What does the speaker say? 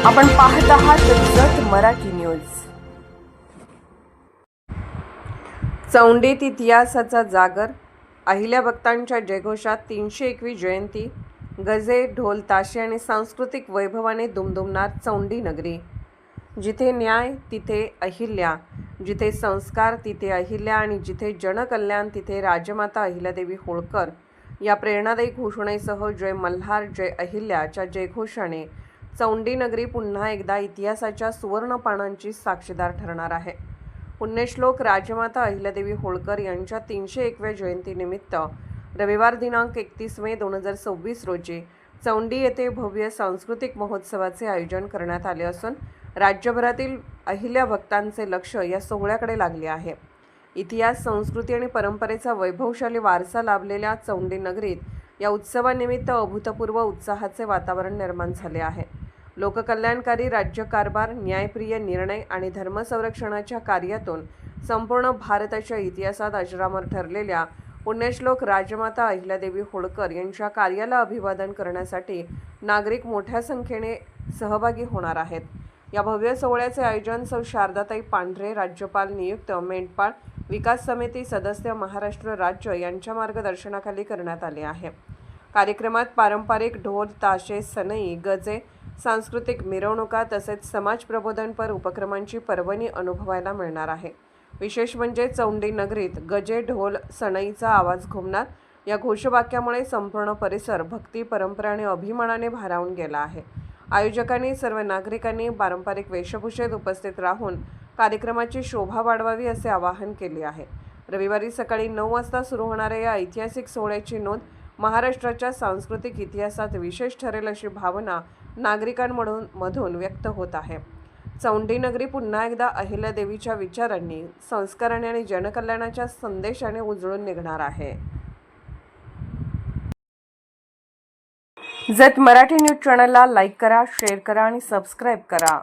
आपण पाहत आहात जत मराठी न्यूज। चौंडीत इतिहासाचा जागर, अहिल्या भक्तांच्या जयघोषात 321 जयंती, गजे, ढोल, ताशे आणि सांस्कृतिक वैभवाने दुमदुमणार चौंडी नगरी। जिथे न्याय तिथे अहिल्या, जिथे संस्कार तिथे अहिल्या आणि जिथे जनकल्याण तिथे राजमाता अहिल्यादेवी होळकर या प्रेरणादायी घोषणेसह जय मल्हार जय अहिल्याच्या जयघोषाने चौंडी नगरी पुन्हा एकदा इतिहासाच्या सुवर्ण पानांची साक्षीदार ठरणार आहे। पुण्यश्लोक राजमाता अहिल्यादेवी होळकर यांच्या 301व्या जयंतीनिमित्त रविवार दिनांक 31 मे 2026 रोजी चौंडी येथे भव्य सांस्कृतिक महोत्सवाचे आयोजन करण्यात आले असून राज्यभरातील अहिल्या भक्तांचे लक्ष या सोहळ्याकडे लागले आहे। इतिहास, संस्कृती आणि परंपरेचा वैभवशाली वारसा लाभलेल्या चौंडी नगरीत या उत्सवानिमित्त अभूतपूर्व उत्साहाचे वातावरण निर्माण झाले आहे। लोककल्याणकारी राज्यकारभार, न्यायप्रिय निर्णय आणि धर्मसंरक्षणाच्या कार्यातून संपूर्ण भारताच्या इतिहासात अजरामर ठरलेल्या पुण्यश्लोक राजमाता अहिल्यादेवी होळकर यांच्या कार्याला अभिवादन करण्यासाठी नागरिक मोठ्या संख्येने सहभागी होणार आहेत। या भव्य सोहळ्याचे आयोजन सौ शारदाताई पांढरे, राज्यपाल नियुक्त, मेंढपाळ विकास समिती सदस्य, महाराष्ट्र राज्य यांच्या मार्गदर्शनाखाली करण्यात आले आहे। कार्यक्रमात पारंपरिक ढोल, ताशे, सनई, गजे, सांस्कृतिक मिरवणुका तसेच समाज प्रबोधनपर उपक्रमांची पर्वणी अनुभवायला मिळणार आहे। विशेष म्हणजे चौंडी नगरीत गजे, ढोल, सनईचा आवाज घुमणार। या घोषवाक्यामुळे संपूर्ण परिसर भक्ती, परंपरा आणि अभिमानाने भारावून गेला आहे। आयोजकांनी सर्व नागरिकांनी पारंपरिक वेशभूषेत उपस्थित राहून कार्यक्रमाची शोभा वाढवावी असे आवाहन केले आहे। रविवारी सकाळी 9 वाजता सुरू होणाऱ्या या ऐतिहासिक सोहळ्याची नोंद महाराष्ट्राच्या सांस्कृतिक इतिहासात विशेष ठरेल अशी भावना नागरिकांमधून व्यक्त होत आहे। चौंडी नगरी पुन्हा एकदा अहिल्यादेवीच्या विचारांनी, संस्काराने आणि जनकल्याणाच्या संदेशाने उजळून निघणार आहे। जत मराठी न्यूज चॅनलला लाईक करा, शेअर करा आणि सबस्क्राईब करा।